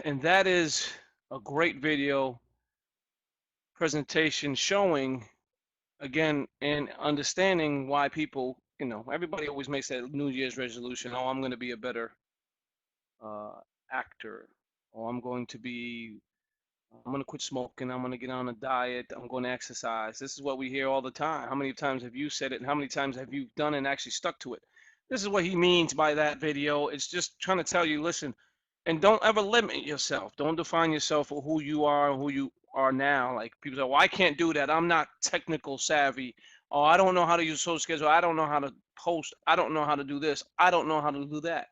And that is a great video presentation showing, again, and understanding why people, everybody always makes that New Year's resolution. Oh, I'm going to be a better uh, actor, or I'm going to quit smoking. I'm going to get on a diet. I'm going to exercise. This is what we hear all the time. How many times have you said it, and how many times have you done it and actually stuck to it? This is what he means by that video. It's just trying to tell you, listen, and don't ever limit yourself. Don't define yourself for who you are and who you are now. Like people say, well, I can't do that. I'm not technical savvy. Oh, I don't know how to use social schedule. I don't know how to post. I don't know how to do this. I don't know how to do that.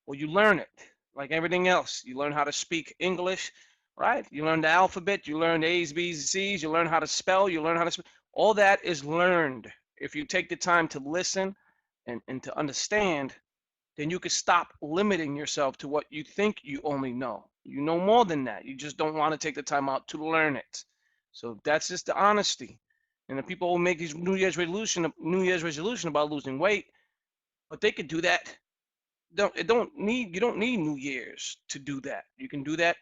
Well, you learn it like everything else. You learn how to speak English, right? You learn the alphabet. You learn the A's, B's, C's. You learn how to spell. You learn how to speak. All that is learned. If you take the time to listen and to understand, then you can stop limiting yourself to what you think you only know. You know more than that. You just don't want to take the time out to learn it. So that's just the honesty. And the people who make these New Year's resolution about losing weight, but they could do that. You don't need New Year's to do that. You can do that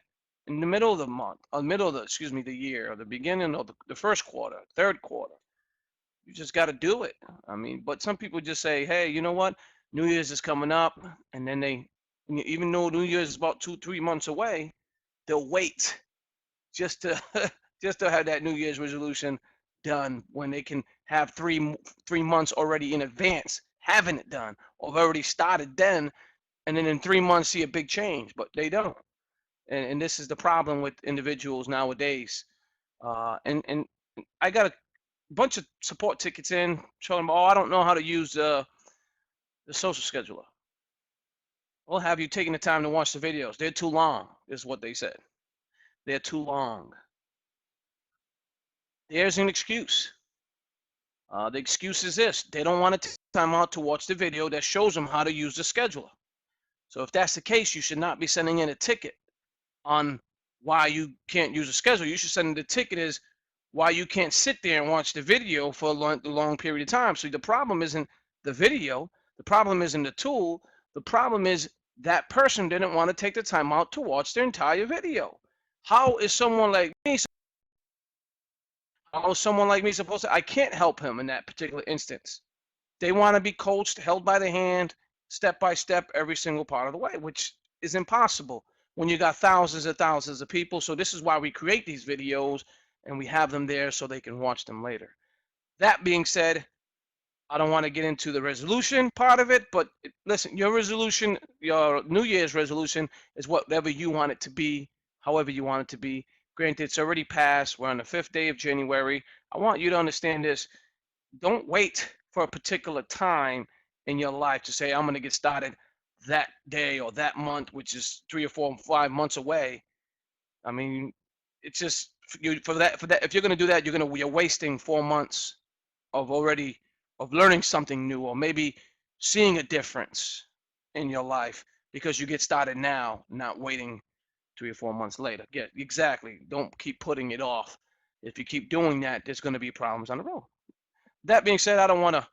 in the middle of the month, or middle of the year, or the beginning of the first quarter, third quarter. You just got to do it. I mean, but some people just say, hey, you know what? New Year's is coming up. And then even though New Year's is about 2, 3 months away, they'll wait just to, just to have that New Year's resolution done when they can have 3 months already in advance having it done, or have already started then, and then in 3 months see a big change, but they don't. And this is the problem with individuals nowadays. And I got a bunch of support tickets in, showing them, oh, I don't know how to use the social scheduler. Well, have you taken the time to watch the videos? They're too long, is what they said. They're too long. There's an excuse. The excuse is this: they don't want to take time out to watch the video that shows them how to use the scheduler. So if that's the case, you should not be sending in a ticket on why you can't use a schedule. You should send in the ticket is why you can't sit there and watch the video for a long period of time. So the problem isn't the video. The problem isn't the tool. The problem is that person didn't want to take the time out to watch their entire video. How is someone like me supposed to? I can't help him in that particular instance. They want to be coached, held by the hand, step by step, every single part of the way, which is impossible when you got thousands and thousands of people. So this is why we create these videos and we have them there so they can watch them later. That being said, I don't want to get into the resolution part of it, but listen, your resolution, your New Year's resolution is whatever you want it to be, however you want it to be. Granted, it's already passed. We're on the 5th day of January. I want you to understand this. Don't wait for a particular time in your life to say, I'm going to get started that day or that month, which is 3 or 4 or 5 months away. I mean, it's just for that. If you're going to do that, you're wasting 4 months of learning something new, or maybe seeing a difference in your life because you get started now, not waiting 3 or 4 months later. Yeah, exactly. Don't keep putting it off. If you keep doing that, there's going to be problems on the road. That being said, I don't want to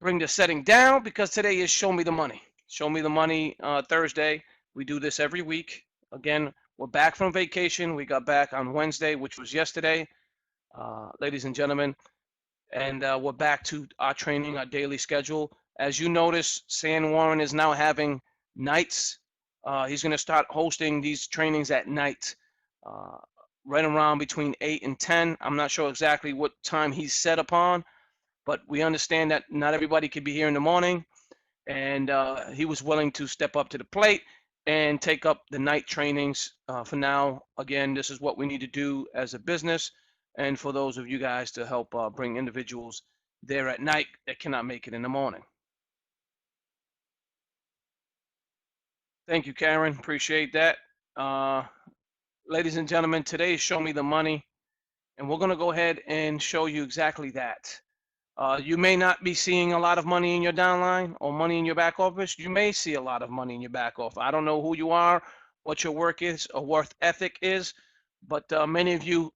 bring the setting down because today is Show Me the Money. Show Me the Money Thursday. We do this every week. Again, we're back from vacation. We got back on Wednesday, which was yesterday, ladies and gentlemen. And we're back to our training, our daily schedule. As you notice, San Warren is now having nights. He's going to start hosting these trainings at night, right around between 8 and 10. I'm not sure exactly what time he's set upon, but we understand that not everybody could be here in the morning, and he was willing to step up to the plate and take up the night trainings for now. Again, this is what we need to do as a business, and for those of you guys to help bring individuals there at night that cannot make it in the morning. Thank you, Karen. Appreciate that. Ladies and gentlemen, today is Show Me the Money, and we're going to go ahead and show you exactly that. You may not be seeing a lot of money in your downline or money in your back office. You may see a lot of money in your back office. I don't know who you are, what your work is, or work ethic is, but many of you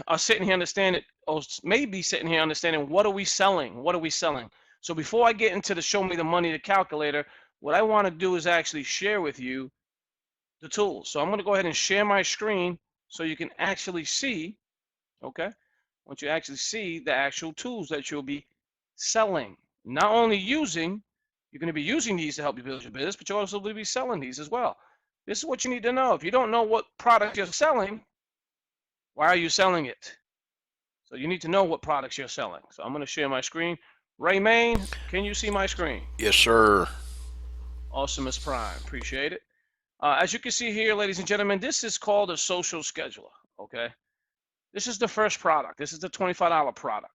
are sitting here understanding, or maybe sitting here understanding, what are we selling? What are we selling? So before I get into the Show Me the Money, the calculator, what I want to do is actually share with you the tools. So I'm going to go ahead and share my screen so you can actually see, okay? Once you actually see the actual tools that you'll be selling, not only using, you're going to be using these to help you build your business, but you also will be selling these as well. This is what you need to know. If you don't know what product you're selling, why are you selling it? So you need to know what products you're selling. So I'm going to share my screen. Ramon, can you see my screen? Yes, sir. Awesome as prime. Appreciate it. As you can see here, ladies and gentlemen, this is called a social scheduler. Okay. This is the first product. This is the $25 product.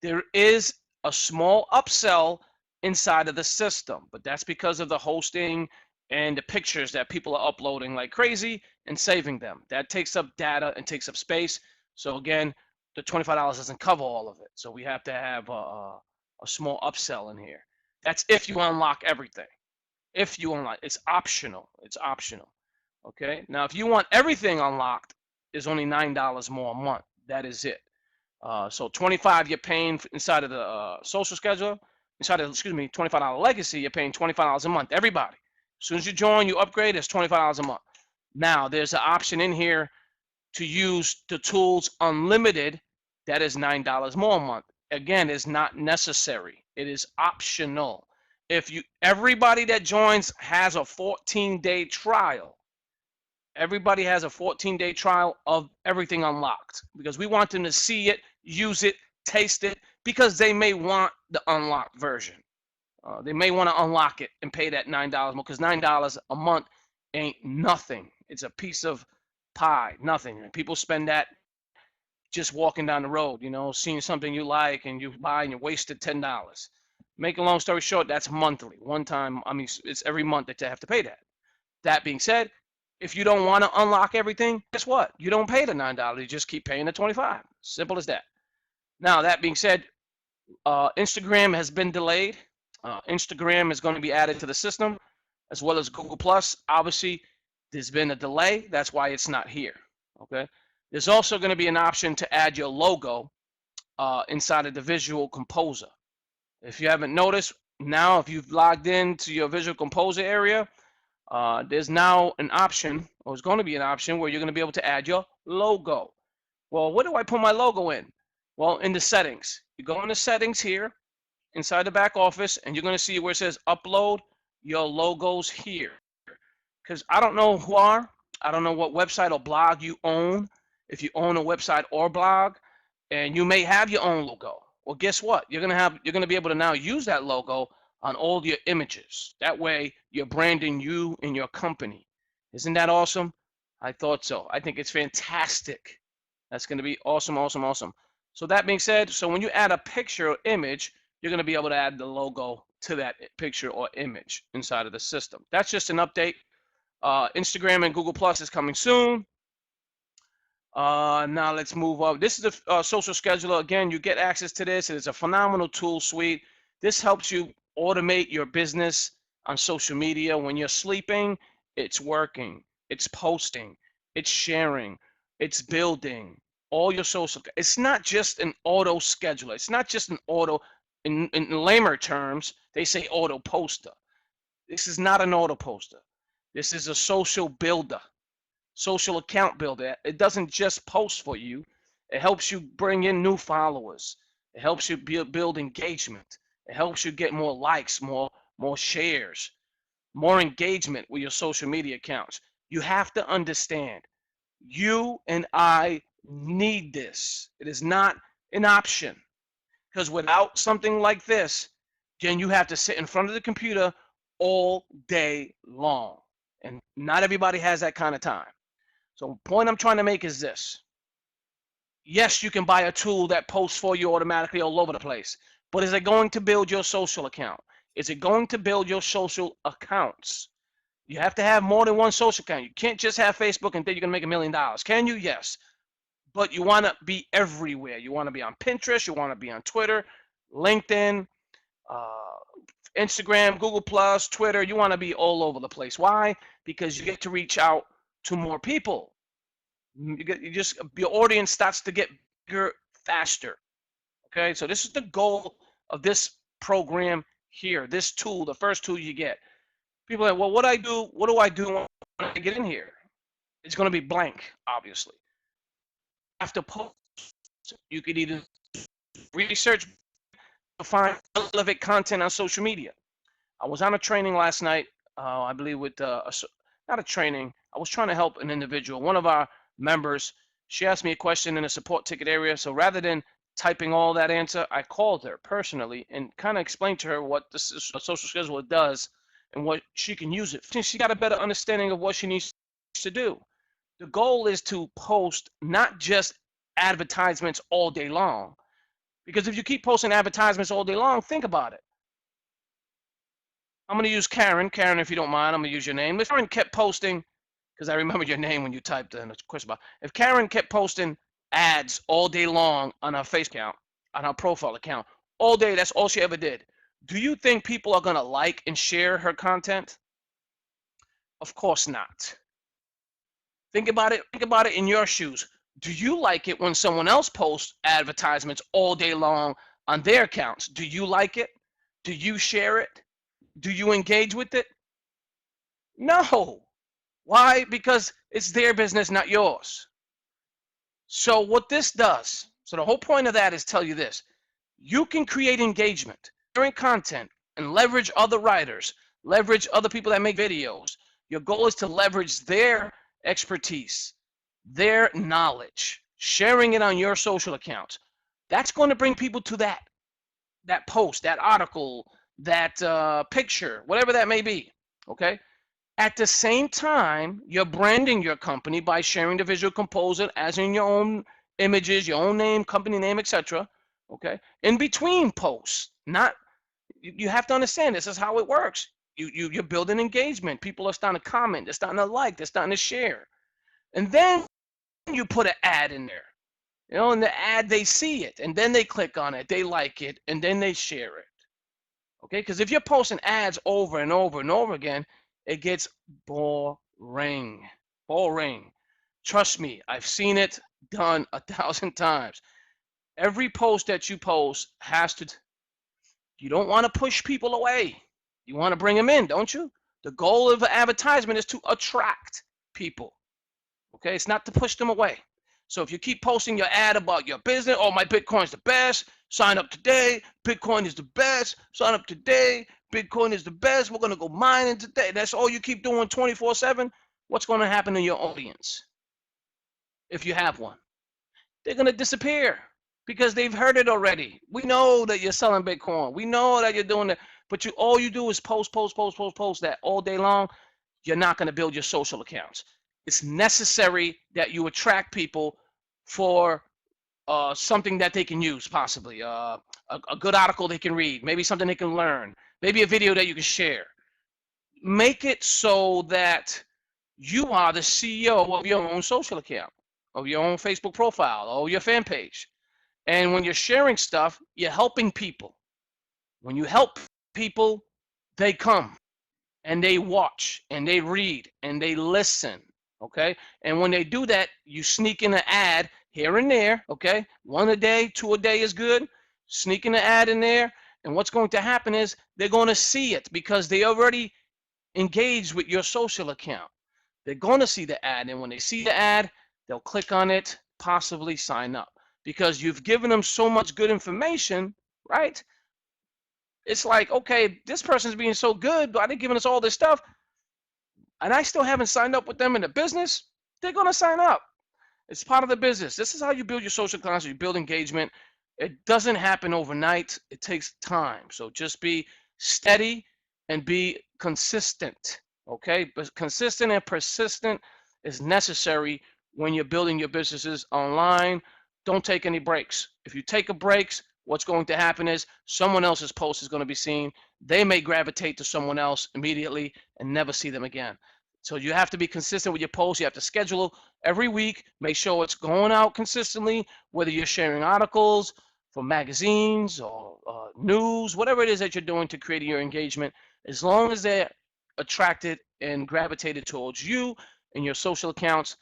There is a small upsell inside of the system, but that's because of the hosting and the pictures that people are uploading like crazy and saving them. That takes up data and takes up space. So again, the $25 doesn't cover all of it. So we have to have a small upsell in here. That's if you unlock everything. If you unlock, it's optional. It's optional. Okay. Now, if you want everything unlocked, it's only $9 more a month. That is it. So 25 you're paying inside of the social schedule, inside of, excuse me, $25 legacy, you're paying $25 a month. Everybody. As soon as you join, you upgrade, it's $25 a month. Now, there's an option in here to use the tools unlimited. That is $9 more a month. Again, it's not necessary. It is optional. If you everybody that joins has a 14-day trial. Everybody has a 14-day trial of everything unlocked because we want them to see it, use it, taste it, because they may want the unlocked version. They may want to unlock it and pay that $9 more because $9 a month ain't nothing. It's a piece of pie, nothing. And people spend that just walking down the road, seeing something you like and you buy and you wasted $10. Make a long story short, that's monthly. One time, I mean, it's every month that you have to pay that. That being said, if you don't want to unlock everything, guess what? You don't pay the $9. You just keep paying the 25. Simple as that. Now, that being said, Instagram has been delayed. Instagram is going to be added to the system, as well as Google Plus. Obviously, there's been a delay. That's why it's not here. Okay. There's also going to be an option to add your logo inside of the Visual Composer. If you haven't noticed, now if you've logged into your Visual Composer area, there's now an option, or it's going to be an option, where you're going to be able to add your logo. Well, where do I put my logo in? Well, in the settings. You go into settings here, inside the back office, and you're going to see where it says upload your logos here. Because I don't know who are, I don't know what website or blog you own, if you own a website or blog, and you may have your own logo. Well, guess what? You're going to be able to now use that logo on all your images. That way, you're branding you and your company. Isn't that awesome? I thought so. I think it's fantastic. That's going to be awesome, awesome, awesome. So that being said, so when you add a picture or image, you're going to be able to add the logo to that picture or image inside of the system. That's just an update. Instagram and Google Plus is coming soon. Now let's move up. This is the social scheduler. Again, you get access to this. It's a phenomenal tool suite. This helps you automate your business on social media. When you're sleeping, it's working, it's posting, it's sharing, it's building all your social. It's not just an auto scheduler. It's not just an auto, in lamer terms, they say auto poster. This is not an auto poster. This is a social builder, social account builder. It doesn't just post for you. It helps you bring in new followers. It helps you build engagement. It helps you get more likes, more shares, more engagement with your social media accounts. You have to understand, you and I need this. It is not an option, because without something like this, then you have to sit in front of the computer all day long. And not everybody has that kind of time. So the point I'm trying to make is this. Yes, you can buy a tool that posts for you automatically all over the place, but is it going to build your social account? Is it going to build your social accounts? You have to have more than one social account. You can't just have Facebook and think you're going to make $1 million. Can you? Yes. But you want to be everywhere. You want to be on Pinterest. You want to be on Twitter, LinkedIn, Instagram, Google Plus, Twitter. You want to be all over the place. Why? Because you get to reach out to more people. Your audience starts to get bigger faster. Okay, so this is the goal of this program here. This tool, the first tool you get. People are like, well, what do I do when I get in here? It's going to be blank, obviously. After post, you could either research to find relevant content on social media. I was on a training last night, I believe with not a training. I was trying to help an individual. One of our members, she asked me a question in a support ticket area. So rather than typing all that answer, I called her personally and kind of explained to her what the social scheduler does and what she can use it. She got a better understanding of what she needs to do. The goal is to post not just advertisements all day long. Because if you keep posting advertisements all day long, think about it. I'm going to use Karen. Karen, if you don't mind, I'm going to use your name. If Karen kept posting, because I remember your name when you typed in a question about, if Karen kept posting ads all day long on her face account, on her profile account, all day, that's all she ever did. Do you think people are going to like and share her content? Of course not. Think about it. Think about it in your shoes. Do you like it when someone else posts advertisements all day long on their accounts? Do you like it? Do you share it? Do you engage with it? No. Why? Because it's their business, not yours. So what this does, so the whole point of that is tell you this. You can create engagement, sharing content, and leverage other writers, leverage other people that make videos. Your goal is to leverage their expertise, their knowledge, sharing it on your social accounts. That's going to bring people to that post, that article, that picture, whatever that may be. Okay. At the same time, you're branding your company by sharing the visual component as in your own images, your own name, company name, etc. Okay. In between posts, not you have to understand this is how it works. You're building engagement. People are starting to comment. They're starting to like. They're starting to share. And then you put an ad in there. You know, in the ad, they see it, and then they click on it, they like it, and then they share it. Okay, because if you're posting ads over and over and over again, it gets boring. Boring. Trust me, I've seen it done 1,000 times. Every post that you post has to, you don't want to push people away. You want to bring them in, don't you? The goal of an advertisement is to attract people. Okay, it's not to push them away. So if you keep posting your ad about your business, oh, my Bitcoin's the best, sign up today, Bitcoin is the best, sign up today, Bitcoin is the best, we're going to go mining today. That's all you keep doing 24/7. What's going to happen to your audience if you have one? They're going to disappear because they've heard it already. We know that you're selling Bitcoin. We know that you're doing that, but all you do is post that all day long. You're not going to build your social accounts. It's necessary that you attract people for something that they can use, possibly a good article they can read, maybe something they can learn, maybe a video that you can share. Make it so that you are the CEO of your own social account, of your own Facebook profile, or your fan page. And when you're sharing stuff, you're helping people. When you help people, they come and they watch and they read and they listen. Okay. And when they do that, you sneak in an ad here and there. Okay. One a day, two a day is good. Sneak in an ad in there. And what's going to happen is they're going to see it because they already engaged with your social account. They're going to see the ad. And when they see the ad, they'll click on it, possibly sign up because you've given them so much good information, right? It's like, okay, this person's being so good, but they're giving us all this stuff, and I still haven't signed up with them in the business. They're going to sign up. It's part of the business. This is how you build your social clients, you build engagement. It doesn't happen overnight. It takes time. So just be steady and be consistent, okay? But consistent and persistent is necessary when you're building your businesses online. Don't take any breaks. If you take a breaks, what's going to happen is someone else's post is going to be seen. They may gravitate to someone else immediately and never see them again. So you have to be consistent with your posts. You have to schedule every week. Make sure it's going out consistently, whether you're sharing articles from magazines or news, whatever it is that you're doing to create your engagement. As long as they're attracted and gravitated towards you and your social accounts,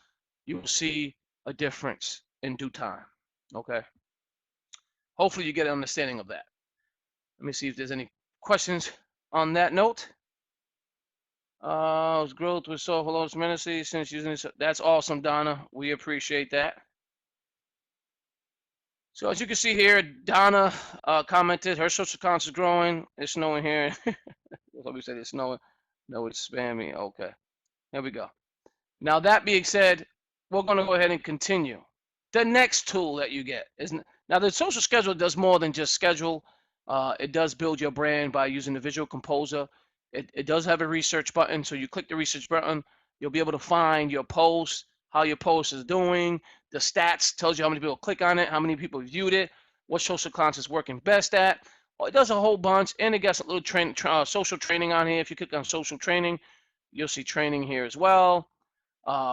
you will see a difference in due time. Okay. Hopefully you get an understanding of that. Let me see if there's any questions on that note. Growth with soft tremendously since using this. That's awesome, Donna. We appreciate that. So as you can see here, Donna commented her social accounts is growing. It's snowing here. Let me say it's snowing. No, it's spammy. Okay, here we go. Now that being said, we're going to go ahead and continue. The next tool that you get is now the social schedule does more than just schedule. It does build your brand by using the visual composer. It does have a research button, so you click the research button, you'll be able to find your post, how your post is doing. The stats tells you how many people click on it, how many people viewed it, what social content is working best at. Well, it does a whole bunch, and it gets a little social training on here. If you click on social training, you'll see training here as well.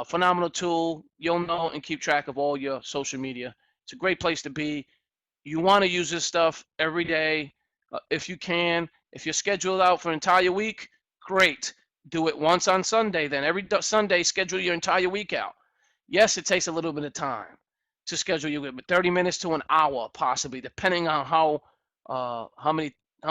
Phenomenal tool. You'll know and keep track of all your social media. It's a great place to be. You want to use this stuff every day if you can. If you're scheduled out for an entire week, great. Do it once on Sunday. Then every Sunday, schedule your entire week out. Yes, it takes a little bit of time to schedule you, but 30 minutes to an hour possibly, depending on how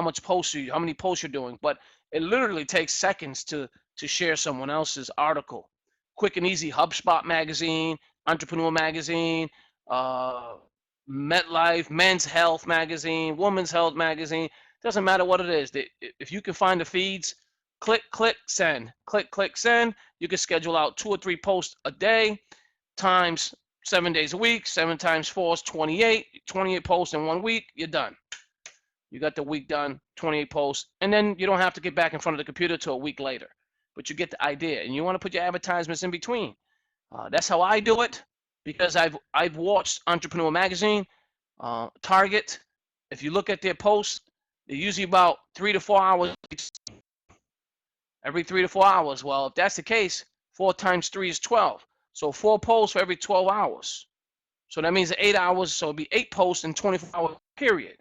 much posts how many posts you're doing. But it literally takes seconds to share someone else's article. Quick and Easy, HubSpot magazine, Entrepreneur magazine, MetLife, Men's Health magazine, Women's Health magazine. Doesn't matter what it is. If you can find the feeds, click, send. Click, send. You can schedule out 2 or 3 posts a day times 7 days a week. 7 times 4 is 28. 28 posts in 1 week, you're done. You got the week done, 28 posts, and then you don't have to get back in front of the computer till a week later. But you get the idea, and you want to put your advertisements in between. That's how I do it, because I've watched Entrepreneur magazine, Target. If you look at their posts, they're usually about 3 to 4 hours. Every 3 to 4 hours. Well, if that's the case, 4 times 3 is 12. So 4 posts for every 12 hours. So that means 8 hours. So it'll be 8 posts in 24-hour period.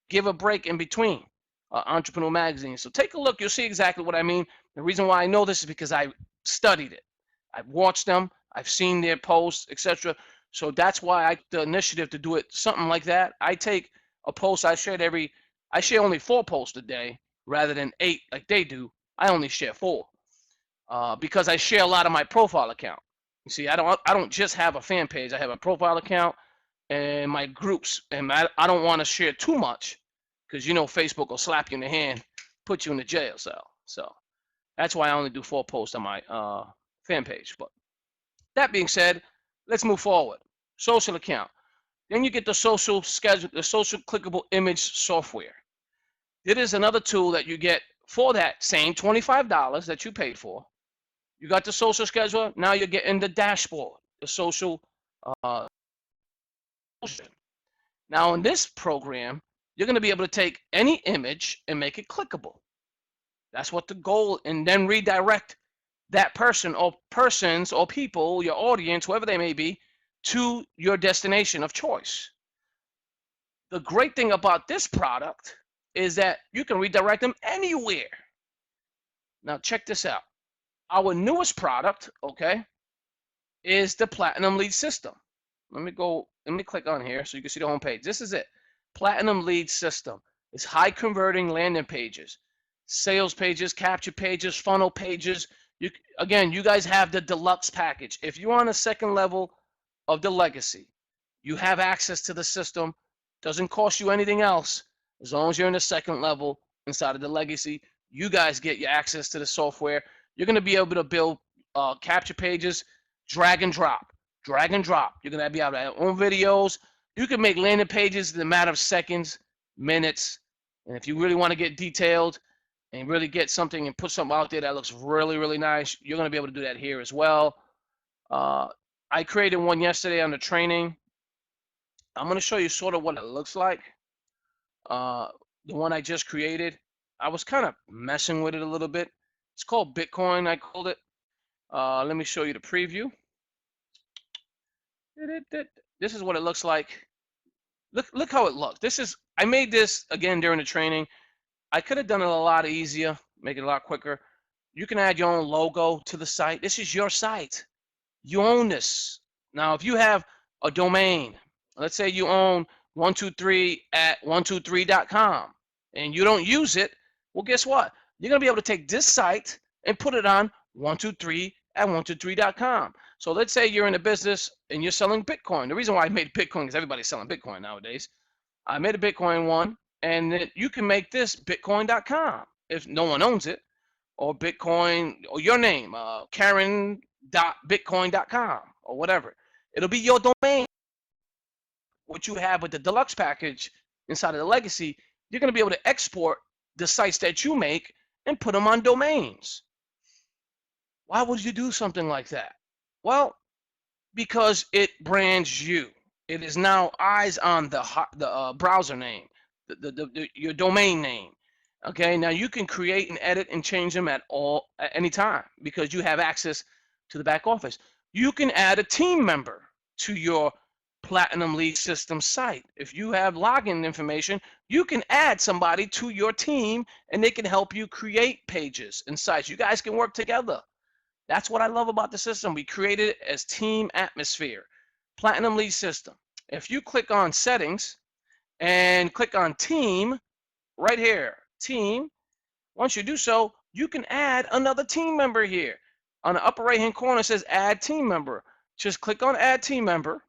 Give a break in between. Entrepreneur magazine. So take a look. You'll see exactly what I mean. The reason why I know this is because I studied it. I've watched them. I've seen their posts, etc. So that's why I took the initiative to do it. Something like that. I take a post I share only 4 posts a day rather than 8 like they do. I only share 4 because I share a lot of my profile account. You see, I don't just have a fan page. I have a profile account and my groups, and I don't want to share too much because Facebook will slap you in the hand, put you in the jail cell. So that's why I only do 4 posts on my fan page. But that being said, let's move forward. Social account. Then you get the social schedule, the social clickable image software. It is another tool that you get for that same $25 that you paid for. You got the social scheduler. Now you're getting the dashboard, the social. Now in this program, you're going to be able to take any image and make it clickable. That's what the goal, and then redirect that person or persons or people, your audience, whoever they may be, to your destination of choice. The great thing about this product is that you can redirect them anywhere. Now check this out. Our newest product, okay, is the Platinum Lead System. Let me click on here so you can see the home page. This is it. Platinum Lead System. It's high converting landing pages, sales pages, capture pages, funnel pages. You guys have the deluxe package. If you're on a second level of the legacy, you have access to the system. Doesn't cost you anything else. As long as you're in the second level inside of the legacy, you guys get your access to the software. You're going to be able to build capture pages, drag and drop. Drag and drop. You're going to be able to have your own videos. You can make landing pages in a matter of seconds, minutes. And if you really want to get detailed and really get something and put something out there that looks really, really nice, you're going to be able to do that here as well. I created one yesterday on the training. I'm going to show you sort of what it looks like. The one I just created. I was kind of messing with it a little bit. It's called Bitcoin, I called it. Let me show you the preview. This is what it looks like. Look how it looks. I made this again during the training. I could have done it a lot easier, make it a lot quicker. You can add your own logo to the site. This is your site. You own this. Now, if you have a domain, let's say you own 123@123.com, and you don't use it, well, guess what? You're going to be able to take this site and put it on 123 at 123.com. So let's say you're in a business and you're selling Bitcoin. The reason why I made Bitcoin is everybody's selling Bitcoin nowadays. I made a Bitcoin one, and then you can make this Bitcoin.com if no one owns it, or Bitcoin, or your name, Karen.bitcoin.com, or whatever. It'll be your domain. What you have with the deluxe package inside of the legacy, you're going to be able to export the sites that you make and put them on domains. Why would you do something like that? Well, because it brands you. It is now eyes on the browser name, your domain name. Okay, now you can create and edit and change them at any time because you have access to the back office. You can add a team member to your Platinum League System site. If you have login information, you can add somebody to your team and they can help you create pages and sites. You guys can work together. That's what I love about the system. We created it as team atmosphere. Platinum League System. If you click on settings and click on team right here, team, once you do so, you can add another team member here. On the upper right hand corner it says add team member. Just click on add team member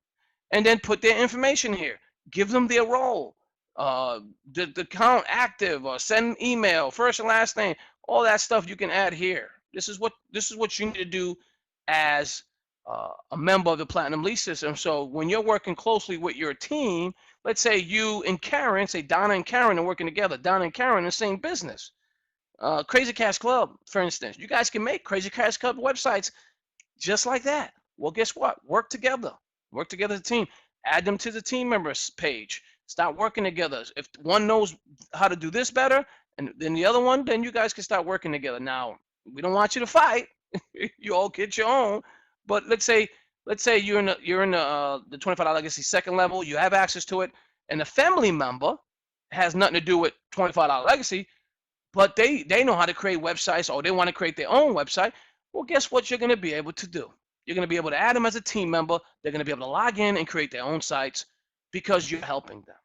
and then put their information here. Give them their role, the account active, or send email, first and last name, all that stuff you can add here. This is what you need to do as a member of the Platinum Lease System. So when you're working closely with your team, let's say you and Karen, say Donna and Karen are working together. Donna and Karen in the same business. Crazy Cash Club, for instance, you guys can make Crazy Cash Club websites just like that. Well, guess what? Work together. Work together as a team. Add them to the team members page. Start working together. If one knows how to do this better and then the other one, then you guys can start working together. Now, we don't want you to fight. You all get your own. But let's say you're in the $25 legacy second level, you have access to it, and a family member has nothing to do with $25 legacy, but they know how to create websites or they want to create their own website. Well, guess what you're going to be able to do? You're going to be able to add them as a team member. They're going to be able to log in and create their own sites because you're helping them.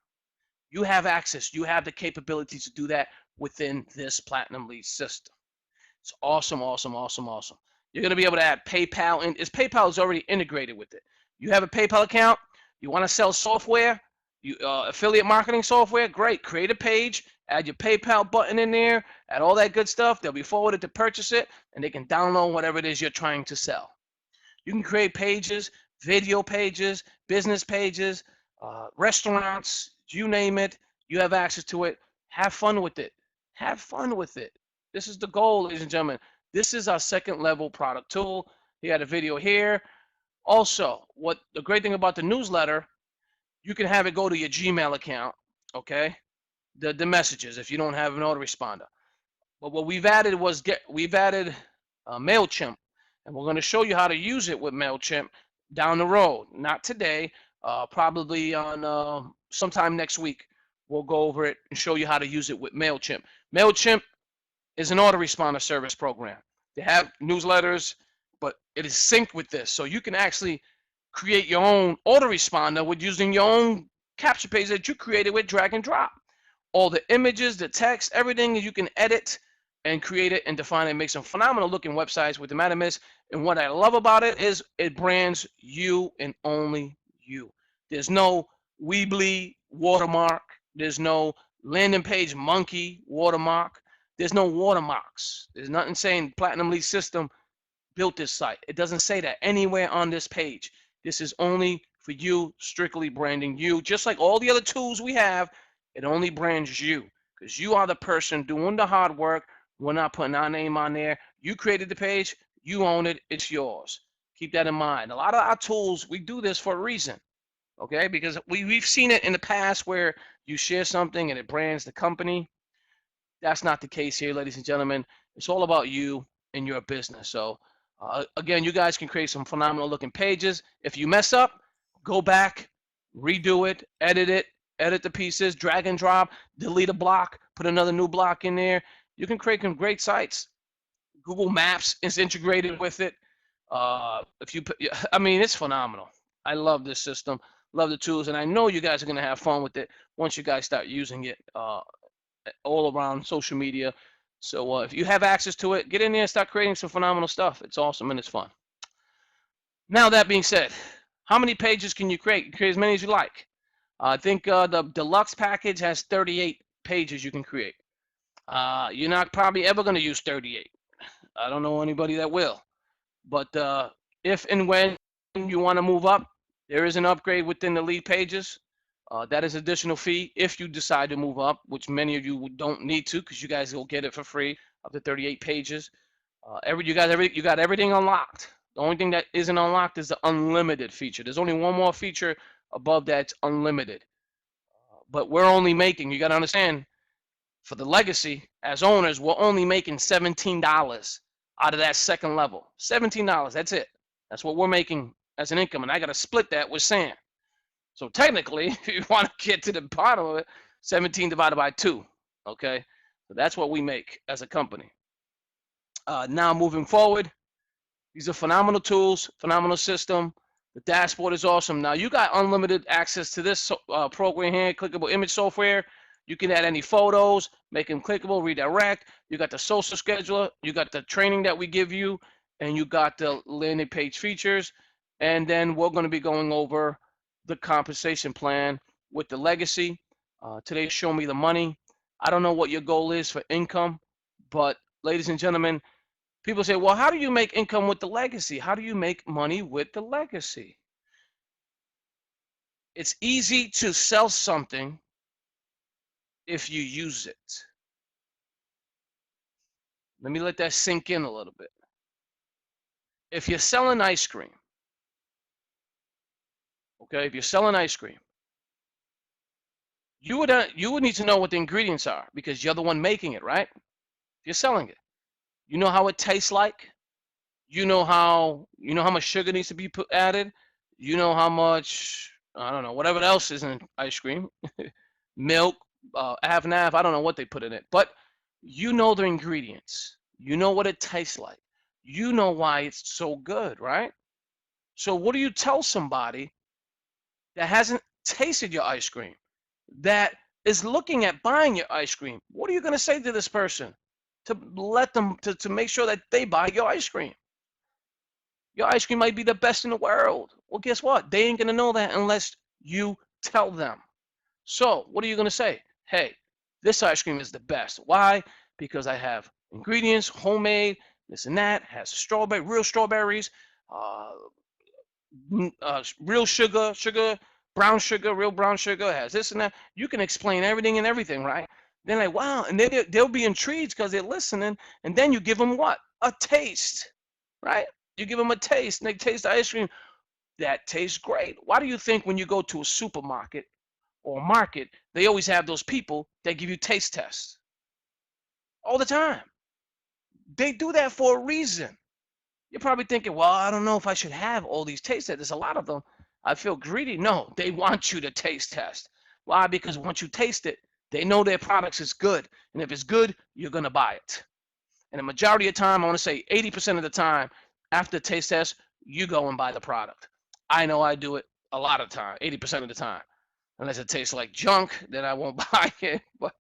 You have access. You have the capability to do that within this Platinum Lead system. It's awesome, awesome, awesome, awesome. You're going to be able to add PayPal, and PayPal is already integrated with it. You have a PayPal account. You want to sell software, affiliate marketing software. Great. Create a page. Add your PayPal button in there. Add all that good stuff. They'll be forwarded to purchase it, and they can download whatever it is you're trying to sell. You can create pages, video pages, business pages, restaurants, you name it. You have access to it. Have fun with it. Have fun with it. This is the goal, ladies and gentlemen. This is our second level product tool. He had a video here. Also, what the great thing about the newsletter, you can have it go to your Gmail account, okay? The messages if you don't have an autoresponder. But what we've added was MailChimp, and we're going to show you how to use it with MailChimp down the road. Not today, probably on sometime next week. We'll go over it and show you how to use it with MailChimp. MailChimp is an autoresponder service program. They have newsletters, but it is synced with this. So you can actually create your own autoresponder with using your own capture page that you created with drag and drop. All the images, the text, everything you can edit and create it and define it and make some phenomenal looking websites with the Metamis. And what I love about it is it brands you and only you. There's no Weebly watermark. There's no landing page monkey watermark. There's no watermarks. There's nothing saying Platinum Lead System built this site. It doesn't say that anywhere on this page. This is only for you, strictly branding you. Just like all the other tools we have, it only brands you because you are the person doing the hard work. We're not putting our name on there. You created the page. You own it. It's yours. Keep that in mind. A lot of our tools, we do this for a reason, okay? Because we've seen it in the past where you share something and it brands the company. That's not the case here, ladies and gentlemen. It's all about you and your business. So again, you guys can create some phenomenal looking pages. If you mess up, go back, redo it, edit the pieces, drag and drop, delete a block, put another new block in there. You can create some great sites. Google Maps is integrated with it. It's phenomenal. I love this system, love the tools, and I know you guys are going to have fun with it once you guys start using it all around social media. So if you have access to it, get in there and start creating some phenomenal stuff. It's awesome and it's fun. Now that being said, how many pages can you create? You create as many as you like. I think the deluxe package has 38 pages you can create. You're not probably ever going to use 38. I don't know anybody that will. But if and when you want to move up, there is an upgrade within the lead pages. That is additional fee if you decide to move up, which many of you don't need to because you guys will get it for free up to 38 pages. You got everything unlocked. The only thing that isn't unlocked is the unlimited feature. There's only one more feature above that's unlimited. But we're only making, you got to understand, for the legacy, as owners, we're only making $17 out of that second level. $17, that's it. That's what we're making as an income. And I got to split that with Sam. So technically, if you want to get to the bottom of it, 17 divided by 2. Okay? So that's what we make as a company. Now moving forward, these are phenomenal tools, phenomenal system. The dashboard is awesome. Now you got unlimited access to this program here, clickable image software. You can add any photos, make them clickable, redirect. You got the social scheduler, you got the training that we give you, and you got the landing page features. And then we're going to be going over the compensation plan with the legacy. Today, show me the money. I don't know what your goal is for income, but ladies and gentlemen, people say, well, how do you make income with the legacy? How do you make money with the legacy? It's easy to sell something if you use it. Let me let that sink in a little bit. If you're selling ice cream, okay, if you're selling ice cream, you would need to know what the ingredients are because you're the one making it, right? If you're selling it, you know how it tastes like. You know how much sugar needs to be added. You know how much, I don't know, whatever else is in ice cream, milk, half and half. I don't know what they put in it, but you know the ingredients. You know what it tastes like. You know why it's so good, right? So what do you tell somebody that hasn't tasted your ice cream, that is looking at buying your ice cream? What are you going to say to this person to let them to make sure that they buy your ice cream? Your ice cream might be the best in the world. Well, guess what? They ain't going to know that unless you tell them. So what are you going to say? Hey, this ice cream is the best. Why? Because I have ingredients, homemade, this and that, has strawberry, real strawberries, uh, real sugar, brown sugar, real brown sugar, has this and that. You can explain everything and everything, right? They're like, wow. And they'll be intrigued because they're listening. And then you give them what? A taste, right? You give them a taste and they taste the ice cream. That tastes great. Why do you think when you go to a supermarket or market, they always have those people that give you taste tests all the time? They do that for a reason. You're probably thinking, well, I don't know if I should have all these taste tests. There's a lot of them. I feel greedy. No, they want you to taste test. Why? Because once you taste it, they know their products is good. And if it's good, you're going to buy it. And the majority of the time, I want to say 80% of the time, after the taste test, you go and buy the product. I know I do it a lot of the time, 80% of the time. Unless it tastes like junk, then I won't buy it. But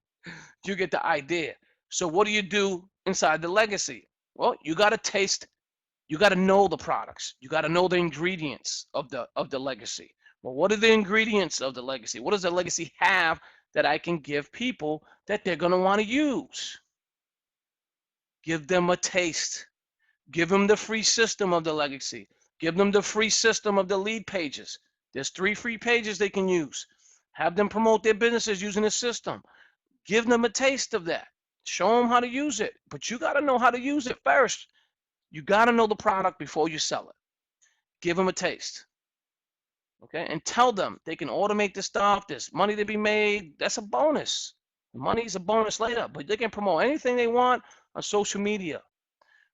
you get the idea. So what do you do inside the legacy? Well, you got to taste. You got to know the products. You got to know the ingredients of the legacy. Well, what are the ingredients of the legacy? What does the legacy have that I can give people that they're going to want to use? Give them a taste. Give them the free system of the legacy. Give them the free system of the lead pages. There's 3 free pages they can use. Have them promote their businesses using the system. Give them a taste of that. Show them how to use it. But you got to know how to use it first. You got to know the product before you sell it. Give them a taste. Okay? And tell them they can automate this stuff. There's money to be made. That's a bonus. The money's a bonus later. But they can promote anything they want on social media.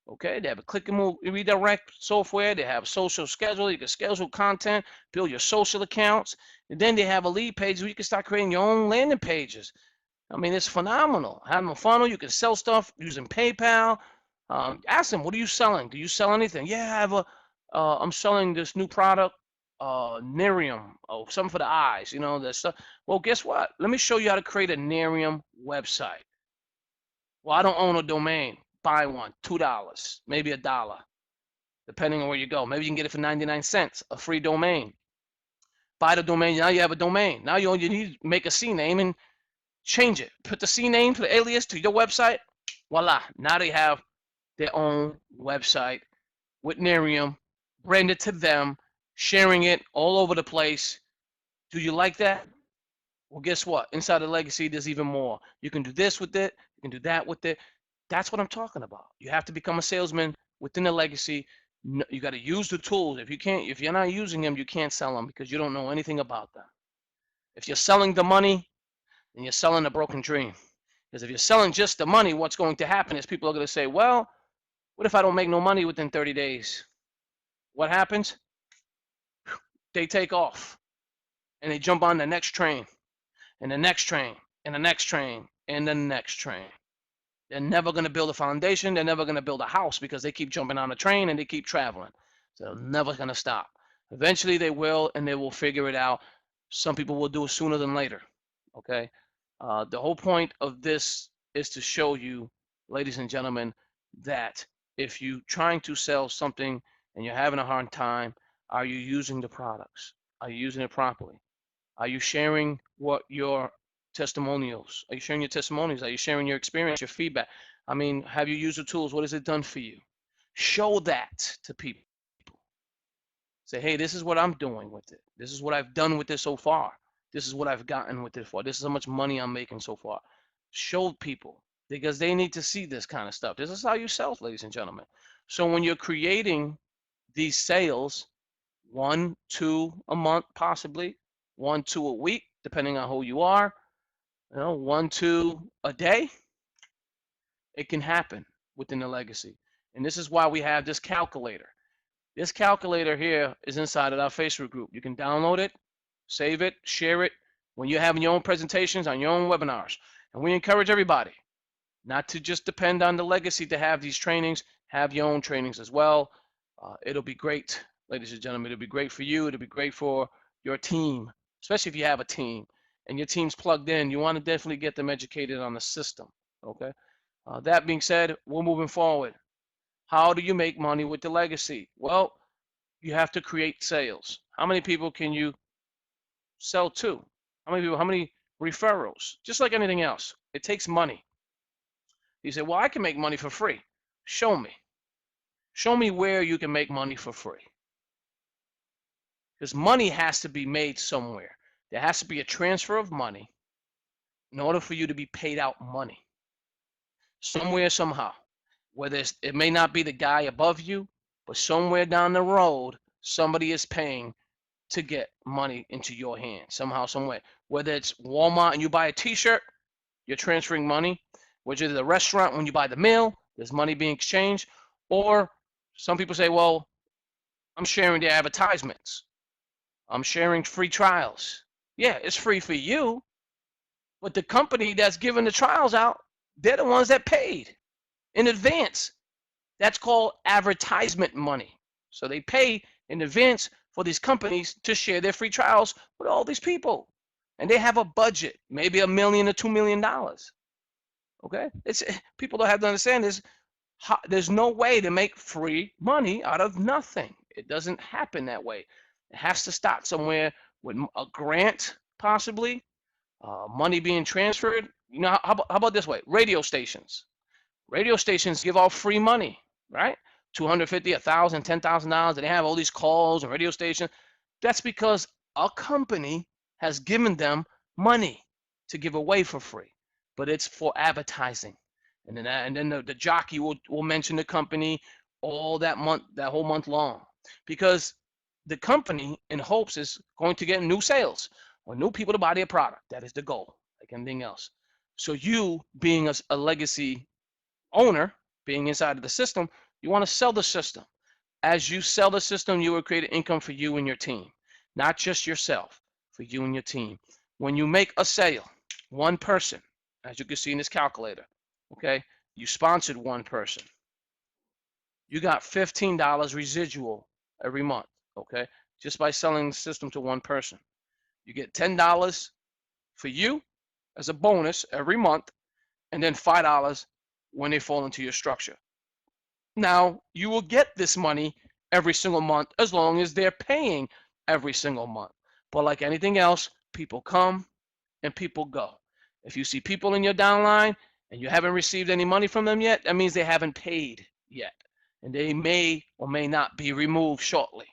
Okay, they have a click and move redirect software. They have social schedule. You can schedule content, build your social accounts, and then they have a lead page where you can start creating your own landing pages. I mean, it's phenomenal. Have a funnel. You can sell stuff using PayPal. Ask them, what are you selling? Do you sell anything? Yeah, I have I'm selling this new product, Nerium, something for the eyes. You know, that stuff. Well, guess what? Let me show you how to create a Nerium website. Well, I don't own a domain. Buy one, $2, maybe $1, depending on where you go. Maybe you can get it for 99 cents, a free domain. Buy the domain. Now you have a domain. Now you need to make a C name and change it. Put the C name to the alias to your website. Voila. Now they have their own website with Nerium, branded to them, sharing it all over the place. Do you like that? Well, guess what? Inside the legacy, there's even more. You can do this with it. You can do that with it. That's what I'm talking about. You have to become a salesman within the legacy. You got to use the tools. If you're not using them, you can't sell them because you don't know anything about them. If you're selling the money, then you're selling a broken dream. Because if you're selling just the money, what's going to happen is people are going to say, well, what if I don't make no money within 30 days? What happens? They take off and they jump on the next train and the next train and the next train and the next train. They're never going to build a foundation. They're never going to build a house because they keep jumping on a train and they keep traveling. So they're never going to stop. Eventually they will, and they will figure it out. Some people will do it sooner than later. Okay. The whole point of this is to show you, ladies and gentlemen, that if you're trying to sell something and you're having a hard time, are you using the products? Are you using it properly? Are you sharing what your testimonials? Are you sharing your testimonials? Are you sharing your experience, your feedback? I mean, have you used the tools? What has it done for you? Show that to people. Say, hey, this is what I'm doing with it. This is what I've done with it so far. This is what I've gotten with it for. This is how much money I'm making so far. Show people because they need to see this kind of stuff. This is how you sell, ladies and gentlemen. So when you're creating these sales, 1, 2 a month, possibly 1, 2 a week, depending on who you are, 1, 2 a day, it can happen within the legacy. And this is why we have this calculator. This calculator here is inside of our Facebook group. You can download it, save it, share it when you're having your own presentations on your own webinars. And we encourage everybody not to just depend on the legacy to have these trainings, have your own trainings as well. It'll be great, ladies and gentlemen. It'll be great for you. It'll be great for your team, especially if you have a team and your team's plugged in. You want to definitely get them educated on the system. Okay. That being said, we're moving forward. How do you make money with the legacy? Well, you have to create sales. How many people can you sell to? How many people? How many referrals? Just like anything else, it takes money. You say, well, I can make money for free. Show me. Show me where you can make money for free. Because money has to be made somewhere. There has to be a transfer of money in order for you to be paid out money. Somewhere, somehow. Whether it may not be the guy above you, but somewhere down the road, somebody is paying to get money into your hand somehow, some way. Whether it's Walmart and you buy a T-shirt, you're transferring money. Whether it's the restaurant when you buy the meal, there's money being exchanged. Or some people say, well, I'm sharing the advertisements. I'm sharing free trials. Yeah, it's free for you, but the company that's giving the trials out, they're the ones that paid in advance. That's called advertisement money. So they pay in advance for these companies to share their free trials with all these people. And they have a budget, maybe $1 million or $2 million. Okay? People don't have to understand this. There's no way to make free money out of nothing. It doesn't happen that way. It has to start somewhere with a grant, possibly, money being transferred. How about this way? Radio stations. Radio stations give out free money, right? $250, $1,000, $10,000, and they have all these calls and radio stations. That's because a company has given them money to give away for free, but it's for advertising. And then the jockey will mention the company all that month, that whole month long, because the company in hopes is going to get new sales or new people to buy their product. That is the goal, like anything else. So you being a legacy owner, being inside of the system, you want to sell the system. As you sell the system, you will create income for you and your team, not just yourself, for you and your team. When you make a sale, one person, as you can see in this calculator, okay, you sponsored one person. You got $15 residual every month, okay, just by selling the system to one person. You get $10 for you as a bonus every month, and then $5 when they fall into your structure. Now, you will get this money every single month as long as they're paying every single month. But like anything else, people come and people go. If you see people in your downline and you haven't received any money from them yet, that means they haven't paid yet. And they may or may not be removed shortly.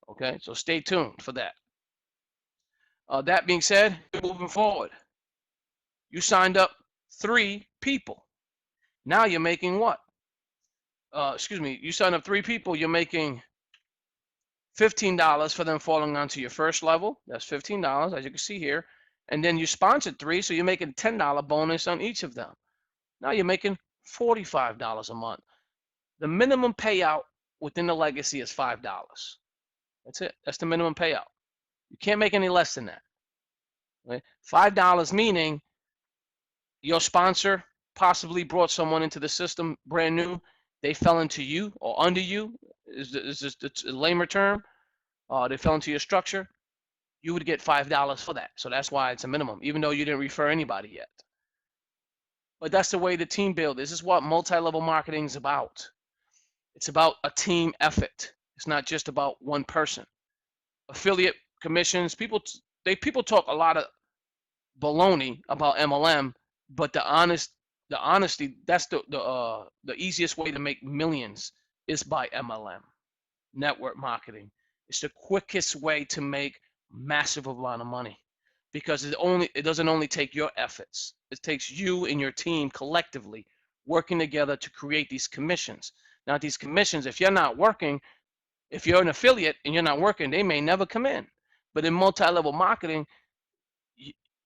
Okay, so stay tuned for that. That being said, moving forward, you signed up 3 people. Now you're making what? Excuse me, you signed up 3 people, you're making $15 for them falling onto your first level. That's $15, as you can see here. And then you sponsored 3, so you're making $10 bonus on each of them. Now you're making $45 a month. The minimum payout within the legacy is $5. That's it. That's the minimum payout. You can't make any less than that. Right? $5 meaning your sponsor possibly brought someone into the system brand new. They fell into you or under you. Is just a lamer term. They fell into your structure. You would get $5 for that. So that's why it's a minimum, even though you didn't refer anybody yet. But that's the way the team build. This is what multi-level marketing is about. It's about a team effort. It's not just about one person. Affiliate commissions. People talk a lot of baloney about MLM, but the honesty. That's the easiest way to make millions is by MLM, network marketing. It's the quickest way to make massive amount of money because it doesn't only take your efforts. It takes you and your team collectively working together to create these commissions. Now these commissions, if you're not working, if you're an affiliate and you're not working, they may never come in. But in multi-level marketing,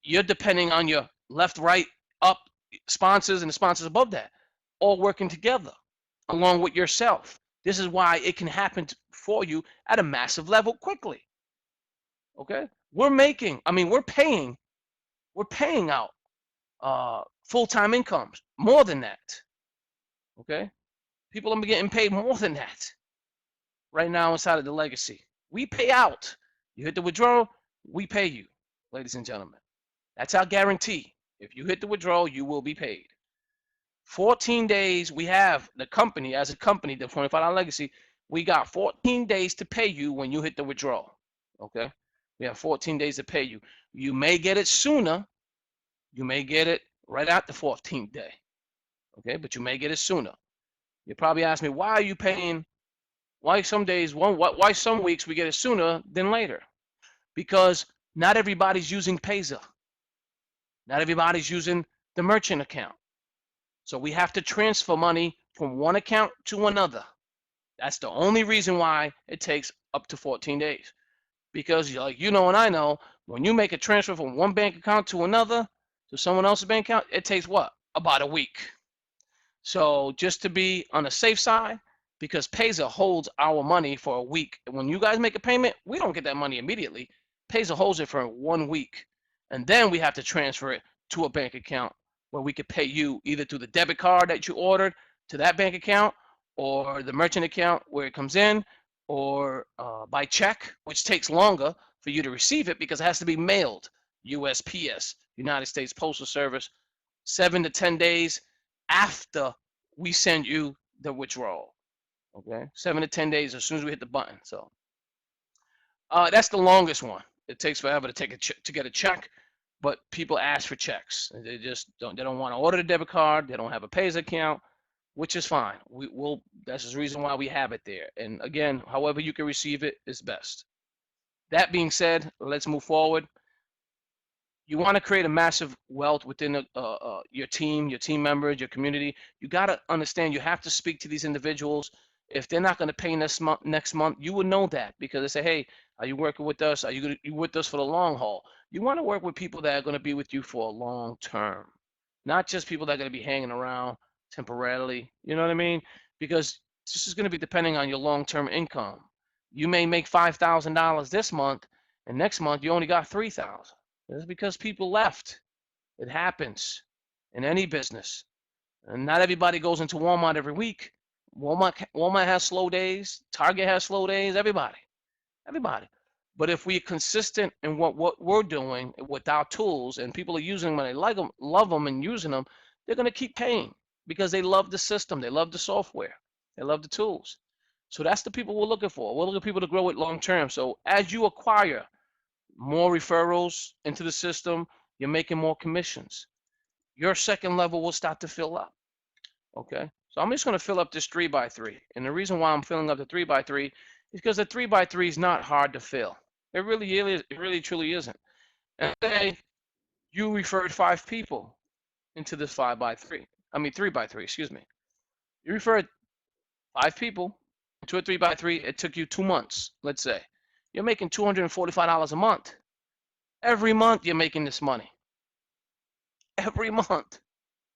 you're depending on your left, right, up sponsors and the sponsors above that, all working together along with yourself. This is why it can happen for you at a massive level quickly. Okay, we're paying out full-time incomes more than that. Okay, people are getting paid more than that right now inside of the legacy. We pay out. You hit the withdrawal, we pay you, ladies and gentlemen. That's our guarantee. If you hit the withdrawal, you will be paid. 14 days, we have the company, as a company, the $25 legacy, we got 14 days to pay you when you hit the withdrawal. Okay? We have 14 days to pay you. You may get it sooner. You may get it right at the 14th day. Okay? But you may get it sooner. You probably ask me, why are you paying? Why some days, why some weeks we get it sooner than later? Because not everybody's using Payza. Not everybody's using the merchant account. So we have to transfer money from one account to another. That's the only reason why it takes up to 14 days. Because like you know and I know, when you make a transfer from one bank account to another, to someone else's bank account, it takes what? About a week. So just to be on the safe side, because Payza holds our money for a week. When you guys make a payment, we don't get that money immediately. Payza holds it for 1 week. And then we have to transfer it to a bank account where we could pay you either through the debit card that you ordered to that bank account or the merchant account where it comes in, or by check, which takes longer for you to receive it because it has to be mailed. USPS, United States Postal Service, 7 to 10 days after we send you the withdrawal. Okay, 7 to 10 days as soon as we hit the button. So that's the longest one. It takes forever to get a check, but people ask for checks. They just don't want to order the debit card. They don't have a Payza account, which is fine. That's the reason why we have it there. And again, however you can receive it is best. That being said, let's move forward. You want to create a massive wealth within your team members, your community. You got to understand you have to speak to these individuals. If they're not going to pay next month, you would know that because they say, hey, are you working with us? Are you with us for the long haul? You want to work with people that are going to be with you for a long term, not just people that are going to be hanging around temporarily. You know what I mean? Because this is going to be depending on your long-term income. You may make $5,000 this month, and next month you only got $3,000. It's because people left. It happens in any business. And not everybody goes into Walmart every week. Walmart has slow days. Target has slow days. Everybody. But if we're consistent in what we're doing with our tools and people are using them and they like them, love them and using them, they're going to keep paying because they love the system, they love the software, they love the tools. So that's the people we're looking for. We're looking for people to grow it long term. So as you acquire more referrals into the system, you're making more commissions. Your second level will start to fill up. Okay. So I'm just going to fill up this 3x3. And the reason why I'm filling up the 3x3 is because the 3x3 is not hard to fill. It really is. It really truly isn't. And say you referred 5 people into this 5x3. I mean 3x3. Excuse me. You referred 5 people into a 3x3. It took you 2 months. Let's say you're making $245 a month. Every month you're making this money. Every month